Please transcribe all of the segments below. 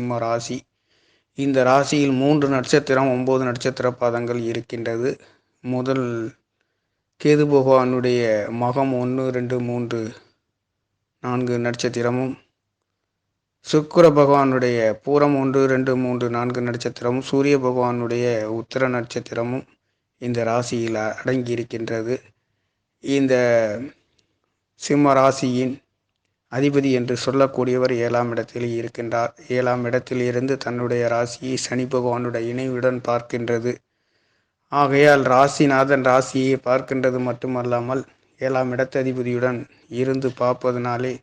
சிம்ம ராசி. இந்த ராசியில் 3 நட்சத்திரம் 9 நட்சத்திர பாதங்கள் இருக்கின்றது. முதல் கேது பகவானுடைய மகம் 1, 2, 3, 4 நட்சத்திரமும், சுக்கிர பகவானுடைய பூரம் 1, 2, 3, 4 நட்சத்திரமும், சூரிய பகவானுடைய உத்திர நட்சத்திரமும் இந்த ராசியில் அடங்கியிருக்கின்றது. இந்த சிம்ம ராசியின் அதிபதி என்று சொல்லக்கூடியவர் 7ஆம் இடத்தில் இருக்கின்றார். 7ஆம் இடத்தில் இருந்து தன்னுடைய ராசியை சனி பகவானுடைய இணைவுடன் பார்க்கின்றது. ஆகையால் ராசிநாதன் ராசியை பார்க்கின்றது மட்டுமல்லாமல் 7ஆம் இடத்ததிபதியுடன் இருந்து பார்ப்பதனாலே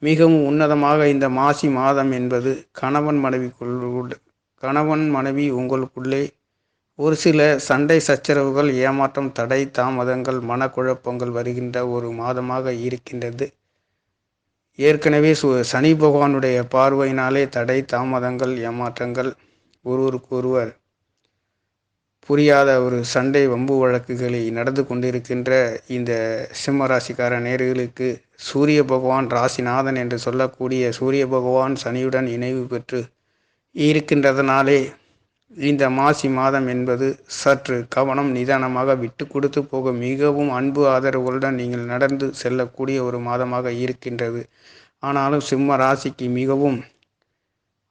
மிகவும் உன்னதமாக இந்த மாசி மாதம் என்பது கணவன் மனைவி உங்களுக்குள்ளே ஒரு சில சண்டை சச்சரவுகள், ஏமாற்றம், தடை தாமதங்கள், மனக்குழப்பங்கள் வருகின்ற ஒரு மாதமாக இருக்கின்றது. ஏற்கனவே சனி பகவானுடைய பார்வையினாலே தடை தாமதங்கள், ஏமாற்றங்கள், ஒருவருக்கொருவர் புரியாத ஒரு சண்டை வம்பு வழக்குகளை நடந்து கொண்டிருக்கின்ற இந்த சிம்மராசிக்கார நேயர்களுக்கு சூரிய பகவான் ராசிநாதன் என்று சொல்லக்கூடிய சூரிய பகவான் சனியுடன் இணைவு பெற்று இருக்கின்றதனாலே இந்த மாசி மாதம் என்பது சற்று கவனம் நிதானமாக விட்டு கொடுத்து போக மிகவும் அன்பு ஆதரவுகளுடன் நீங்கள் நடந்து செல்லக்கூடிய ஒரு மாதமாக இருக்கின்றது. ஆனாலும் சிம்ம ராசிக்கு மிகவும்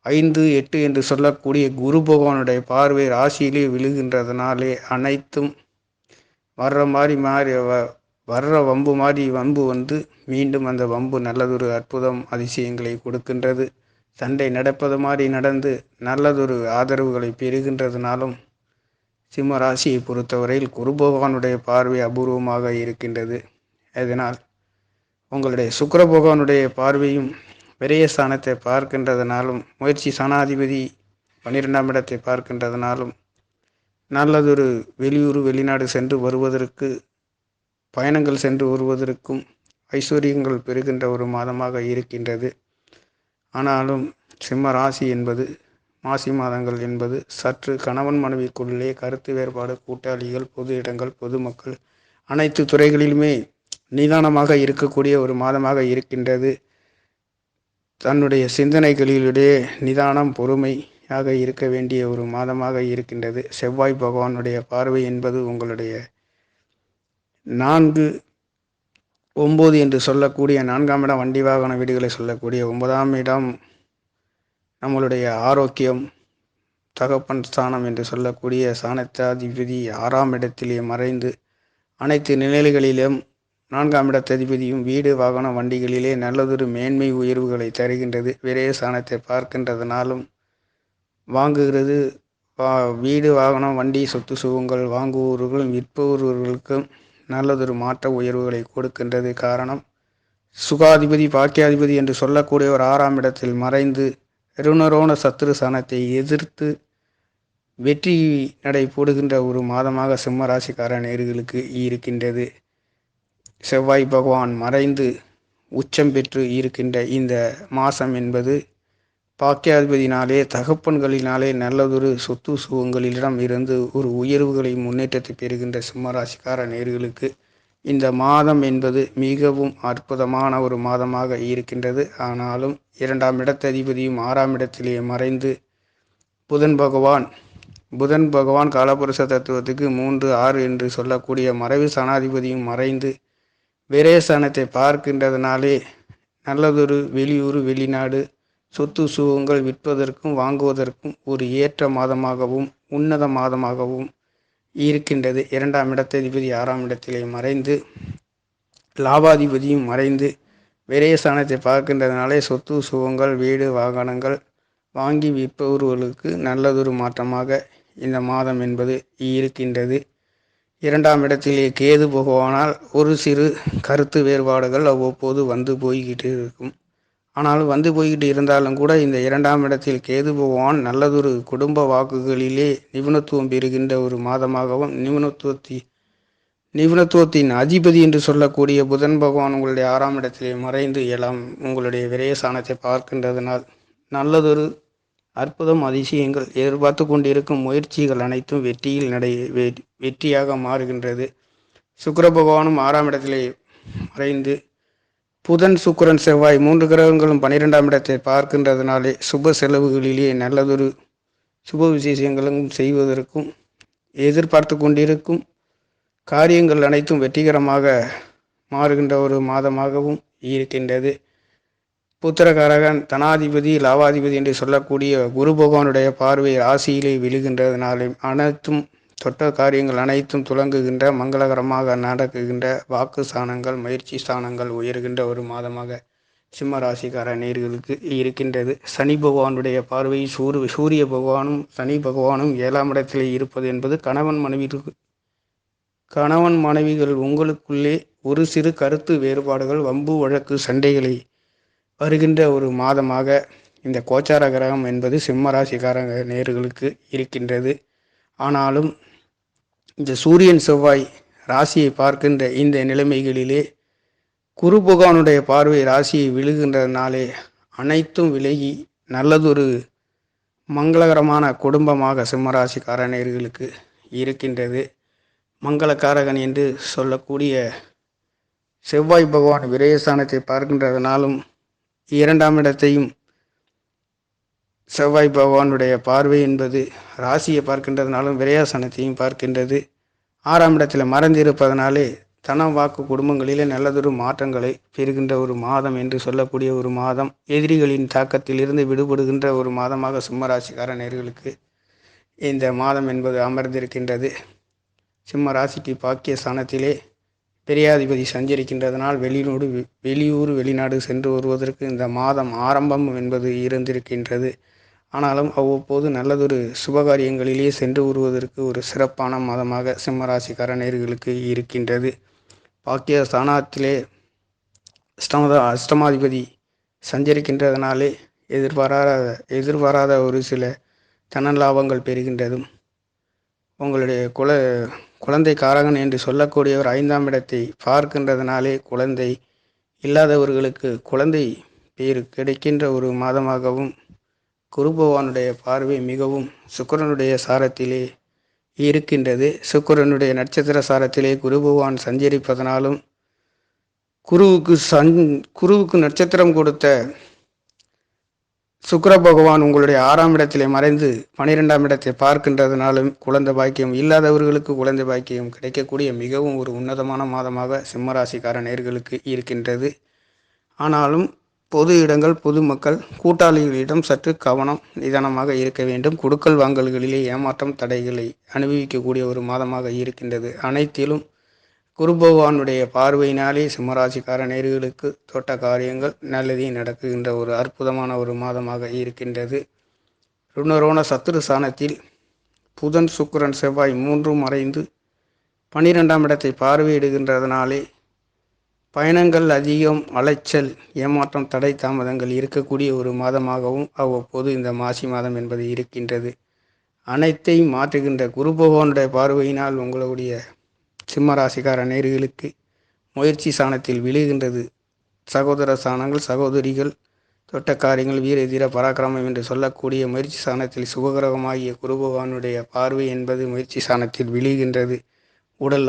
5, 8 என்று சொல்லக்கூடிய குரு பகவானுடைய பார்வை ராசியிலே விழுகின்றதுனாலே அனைத்தும் வர்ற வம்பு வந்து மீண்டும் அந்த வம்பு நல்லதொரு அற்புதம் அதிசயங்களை கொடுக்கின்றது. சண்டை நடப்பது மாதிரி நடந்து நல்லதொரு ஆதரவுகளை பெறுகின்றதுனாலும் சிம்ம ராசியை பொறுத்தவரையில் குரு பகவானுடைய பார்வை அபூர்வமாக இருக்கின்றது. அதனால் உங்களுடைய சுக்கிர பகவானுடைய பார்வையும் விரயஸ்தானத்தை பார்க்கின்றதுனாலும், முயற்சி சனாதிபதி 12ஆம் இடத்தை பார்க்கின்றதுனாலும் நல்லதொரு வெளியூர் வெளிநாடு சென்று வருவதற்கு, பயணங்கள் சென்று வருவதற்கும் ஐஸ்வர்யங்கள் பெறுகின்ற ஒரு மாதமாக இருக்கின்றது. ஆனாலும் சிம்ம ராசி என்பது மாசி மாதங்கள் என்பது சற்று கணவன் மனைவிக்குள்ளே கருத்து வேறுபாடு, கூட்டாளிகள், பொது இடங்கள், பொதுமக்கள் அனைத்து துறைகளிலுமே நிதானமாக இருக்கக்கூடிய ஒரு மாதமாக இருக்கின்றது. தன்னுடைய சிந்தனைகளிலே நிதானம், பொறுமையாக இருக்க வேண்டிய ஒரு மாதமாக இருக்கின்றது. செவ்வாய் பகவானுடைய பார்வை என்பது உங்களுடைய 4, 9 என்று சொல்லக்கூடிய 4ஆம் இடம், வண்டி வாகன வீடுகளை சொல்லக்கூடிய 9ஆம் இடம் நம்மளுடைய ஆரோக்கியம், தகப்பன் ஸ்தானம் என்று சொல்லக்கூடிய ஸ்தானத்தாதிபதி 6ஆம் இடத்திலே மறைந்து அனைத்து நிலைகளிலும் 4ஆம் இடத்ததிபதியும் வீடு வாகன வண்டிகளிலே நல்லதொரு மேன்மை உயர்வுகளை தருகின்றது. விரய ஸ்தானத்தை பார்க்கின்றதுனாலும் வாங்குகிறது, வீடு வாகனம் வண்டி சொத்து சுகங்கள் வாங்குபவர்களும் விற்பவர்களுக்கும் நல்லதொரு மாற்ற உயர்வுகளை கொடுக்கின்றது. காரணம், சுகாதிபதி பாக்கியாதிபதி என்று சொல்லக்கூடிய ஒரு 6ஆம் இடத்தில் மறைந்து ருணரோண சத்துரு ஸ்தானத்தை எதிர்த்து வெற்றி நடை போடுகின்ற ஒரு மாதமாக சிம்ம ராசிக்கார நேயர்களுக்கு இருக்கின்றது. செவ்வாய் பகவான் மறைந்து உச்சம் பெற்று இருக்கின்ற இந்த மாதம் என்பது பாக்கியாதிபதியினாலே, தகப்பன்களினாலே நல்லதொரு சொத்து சுகங்களிடம் இருந்து ஒரு உயர்வுகளை, முன்னேற்றத்தை பெறுகின்ற சிம்மராசிக்கார நேயர்களுக்கு இந்த மாதம் என்பது மிகவும் அற்புதமான ஒரு மாதமாக இருக்கின்றது. ஆனாலும் 2ஆம் இடத்ததிபதியும் 6ஆம் இடத்திலே மறைந்து புதன் பகவான் காலபுருஷ தத்துவத்துக்கு 3, 6 என்று சொல்லக்கூடிய மறைவு சனாதிபதியும் மறைந்து விரயஸ்தானத்தை பார்க்கின்றதுனாலே நல்லதொரு வெளியூர் வெளிநாடு சொத்து சுகங்கள் விற்பதற்கும் வாங்குவதற்கும் ஒரு ஏற்ற மாதமாகவும் உன்னத மாதமாகவும் இருக்கின்றது. 2ஆம் இடத்ததிபதி 6ஆம் இடத்திலே மறைந்து லாபாதிபதியும் மறைந்து விரயஸ்தானத்தை பார்க்கின்றதுனாலே சொத்து சுகங்கள், வீடு வாகனங்கள் வாங்கி விற்பவர்களுக்கு நல்லதொரு மாற்றமாக இந்த மாதம் என்பது இருக்கின்றது. 2ஆம் இடத்திலே கேது பகவானால் ஒரு சிறு கருத்து வேறுபாடுகள் அவ்வப்போது வந்து போய்கிட்டு இருக்கும். ஆனாலும் வந்து போய்கிட்டு இருந்தாலும் கூட இந்த 2ஆம் இடத்தில் கேது பகவான் நல்லதொரு குடும்ப வாக்குகளிலே நிபுணத்துவம் பெறுகின்ற ஒரு மாதமாகவும், நிபுணத்துவத்தின் அதிபதி என்று சொல்லக்கூடிய புதன் பகவான் உங்களுடைய 6ஆம் இடத்திலே மறைந்து உங்களுடைய விரயஸ்தானத்தை பார்க்கின்றதனால் நல்லதொரு அற்புதம் அதிசயங்கள் எதிர்பார்த்து கொண்டிருக்கும் முயற்சிகள் அனைத்தும் வெற்றியாக மாறுகின்றது. சுக்கிர பகவானும் 6ஆம் இடத்திலே மறைந்து புதன் சுக்கிரன் செவ்வாய் 3 கிரகங்களும் 12ஆம் இடத்தை பார்க்கின்றதுனாலே சுப செலவுகளிலே நல்லதொரு சுப விசேஷங்களும் செய்வதற்கும் எதிர்பார்த்து கொண்டிருக்கும் காரியங்கள் அனைத்தும் வெற்றிகரமாக மாறுகின்ற ஒரு மாதமாகவும் இருக்கின்றது. புத்திரகாரகன் தனாதிபதி லாபாதிபதி என்று சொல்லக்கூடிய குரு பகவானுடைய பார்வை ராசியிலே விழுகின்றதுனாலே அனைத்தும் தொட்ட காரியங்கள் அனைத்தும் துலங்குகின்ற மங்களகரமாக நடக்குகின்ற வாக்கு ஸ்தானங்கள் முயற்சி ஸ்தானங்கள் உயர்கின்ற ஒரு மாதமாக சிம்ம ராசிக்கார நேர்களுக்கு இருக்கின்றது. சனி பகவானுடைய பார்வை சூரிய பகவானும் சனி பகவானும் 7ஆம் இடத்திலே இருப்பது என்பது கணவன் மனைவிகள் உங்களுக்குள்ளே ஒரு சிறு கருத்து வேறுபாடுகள் வம்பு வழக்கு சண்டைகளை வருகின்ற ஒரு மாதமாக இந்த கோச்சார கிரகம் என்பது சிம்ம ராசிக்கார நேர்களுக்கு இருக்கின்றது. ஆனாலும் இந்த சூரியன் செவ்வாய் ராசியை பார்க்கின்ற இந்த நிலைமைகளிலே குரு பகவானுடைய பார்வை ராசியை விழுகின்றதுனாலே அனைத்தும் விலகி நல்லதொரு மங்களகரமான குடும்பமாக சிம்மராசிக்கார நேர்களுக்கு இருக்கின்றது. மங்களக்காரகன் என்று சொல்லக்கூடிய செவ்வாய் பகவான் விரயஸ்தானத்தை பார்க்கின்றதுனாலும் 2ஆம் இடத்தையும் செவ்வாய் பகவானுடைய பார்வை என்பது ராசியை பார்க்கின்றதுனாலும் விரயஸ்தானத்தையும் பார்க்கின்றது. 6ஆம் இடத்தில் மறைந்திருப்பதனாலே தனம் வாக்கு குடும்பங்களிலே நல்லதொரு மாற்றங்களை பெறுகின்ற ஒரு மாதம் என்று சொல்லக்கூடிய ஒரு மாதம். எதிரிகளின் தாக்கத்தில் இருந்து விடுபடுகின்ற ஒரு மாதமாக சிம்மராசிக்கார நேர்களுக்கு இந்த மாதம் என்பது அமர்ந்திருக்கின்றது. சிம்ம ராசிக்கு பாக்கிய ஸ்தானத்திலே பெரியாதிபதி சஞ்சரிக்கின்றதனால் வெளியூர் வெளிநாடு சென்று வருவதற்கு இந்த மாதம் ஆரம்பம் என்பது இருந்திருக்கின்றது. ஆனாலும் அவ்வப்போது நல்லதொரு சுபகாரியங்களிலே சென்று வருவதற்கு ஒரு சிறப்பான மாதமாக சிம்மராசிக்கார நேர்களுக்கு இருக்கின்றது. பாக்கிய ஸ்தானத்திலே அஷ்டமாதிபதி சஞ்சரிக்கின்றதனாலே எதிர்பாராத ஒரு சில தன லாபங்கள் பெறுகின்றதும் உங்களுடைய குழந்தை காரகன் என்று சொல்லக்கூடியவர் 5ஆம் இடத்தை பார்க்கின்றதுனாலே குழந்தை இல்லாதவர்களுக்கு குழந்தை பேர் கிடைக்கின்ற ஒரு மாதமாகவும் குரு பகவானுடைய பார்வை மிகவும் சுக்கிரனுடைய சாரத்திலே இருக்கின்றது. சுக்கிரனுடைய நட்சத்திர சாரத்திலே குரு பகவான் சஞ்சரிப்பதனாலும் குருவுக்கு நட்சத்திரம் கொடுத்த சுக்கிர பகவான் உங்களுடைய 6ஆம் இடத்திலே மறைந்து 12ஆம் இடத்தை பார்க்கின்றதுனாலும் குழந்தை பாக்கியம் இல்லாதவர்களுக்கு குழந்தை பாக்கியம் கிடைக்கக்கூடிய மிகவும் ஒரு உன்னதமான மாதமாக சிம்மராசிக்கார நேர்களுக்கு இருக்கின்றது. ஆனாலும் பொது இடங்கள் பொதுமக்கள் கூட்டாளிகளிடம் சற்று கவனம் நிதானமாக இருக்க வேண்டும். கொடுக்கல் வாங்கல்களிலே ஏமாற்றம் தடைகளை அனுபவிக்கக்கூடிய ஒரு மாதமாக இருக்கின்றது. அனைத்திலும் குரு பகவானுடைய பார்வையினாலே சிம்மராசிக்கார நேர்களுக்கு தோட்ட காரியங்கள் நல்லதே நடக்குகின்ற ஒரு அற்புதமான ஒரு மாதமாக இருக்கின்றது. ருணரோண சத்துரு ஸ்தானத்தில் புதன் சுக்கிரன் செவ்வாய் 3 மறைந்து 12ஆம் இடத்தை பார்வையிடுகின்றதனாலே பயணங்கள் அதிகம், அலைச்சல், ஏமாற்றம், தடை தாமதங்கள் இருக்கக்கூடிய ஒரு மாதமாகவும் அவ்வப்போது இந்த மாசி மாதம் என்பது இருக்கின்றது. அனைத்தையும் மாற்றுகின்ற குரு பகவானுடைய பார்வையினால் உங்களுடைய சிம்மராசிக்கார நேர்களுக்கு முயற்சி ஸ்தானத்தில் விழுகின்றது. சகோதர ஸ்தானங்கள் சகோதரிகள் தொட்ட காரியங்கள் வீர தீர பராக்கிரமம் என்று சொல்லக்கூடிய முயற்சி ஸ்தானத்தில் சுபகிரகமாகிய குரு பகவானுடைய பார்வை என்பது முயற்சி ஸ்தானத்தில் விழுகின்றது. உடல்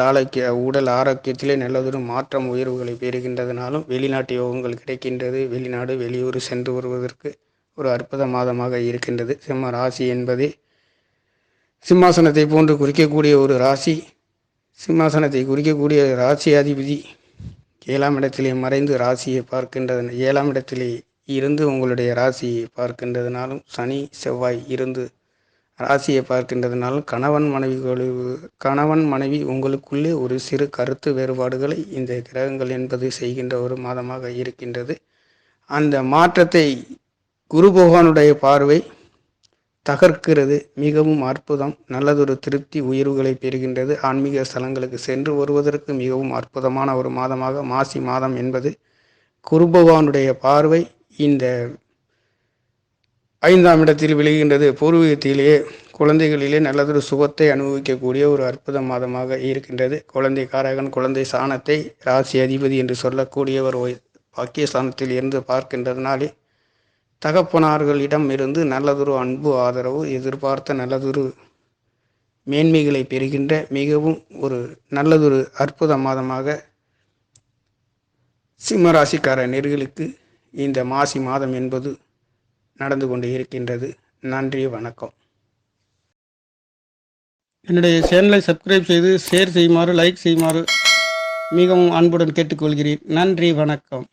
ஆரோக்கியத்திலே நல்லதொரு மாற்றம் உயர்வுகளை பெறுகின்றதுனாலும் வெளிநாட்டு யோகங்கள் கிடைக்கின்றது. வெளிநாடு வெளியூர் சென்று வருவதற்கு ஒரு அற்புத மாதமாக இருக்கின்றது. சிம்ம ராசி என்பதே சிம்மாசனத்தை போன்று குறிக்கக்கூடிய ஒரு ராசி. சிம்மாசனத்தை குறிக்கக்கூடிய ராசி அதிபதி 7ஆம் இடத்திலே மறைந்து ராசியை பார்க்கின்றது. 7ஆம் இடத்திலே இருந்து உங்களுடைய ராசியை பார்க்கின்றதுனாலும் சனி செவ்வாய் இருந்து ராசியை பார்க்கின்றதுனாலும் கணவன் மனைவி உங்களுக்குள்ளே ஒரு சிறு கருத்து வேறுபாடுகளை இந்த கிரகங்கள் என்பது செய்கின்ற ஒரு மாதமாக இருக்கின்றது. அந்த மாற்றத்தை குரு பகவானுடைய பார்வை தகர்க்கிறது. மிகவும் அற்புதம். நல்லதொரு திருப்தி உயர்வுகளை பெறுகின்றது. ஆன்மீக ஸ்தலங்களுக்கு சென்று வருவதற்கு மிகவும் அற்புதமான ஒரு மாதமாக மாசி மாதம் என்பது குரு பகவானுடைய பார்வை இந்த 5ஆம் இடத்தில் விழுகின்றது. பூர்வீகத்திலேயே குழந்தைகளிலே நல்லதொரு சுகத்தை அனுபவிக்கக்கூடிய ஒரு அற்புத மாதமாக இருக்கின்றது. குழந்தை காரகன் குழந்தை சாணத்தை ராசி அதிபதி என்று சொல்லக்கூடியவர் பாக்கியஸ்தானத்தில் இருந்து பார்க்கின்றதுனாலே தகப்பனார்களிடம் இருந்து நல்லதொரு அன்பு ஆதரவு எதிர்பார்த்த நல்லதொரு மேன்மைகளை பெறுகின்ற மிகவும் ஒரு நல்லதொரு அற்புத மாதமாக சிம்ம ராசிக்கார நேர்களுக்கு இந்த மாசி மாதம் என்பது நடந்து கொண்டு இருக்கின்றது. நன்றி, வணக்கம். என்னுடைய சேனலை சப்ஸ்கிரைப் செய்து ஷேர் செய்யுமாறு, லைக் செய்யுமாறு மிகவும் அன்புடன் கேட்டுக்கொள்கிறேன். நன்றி, வணக்கம்.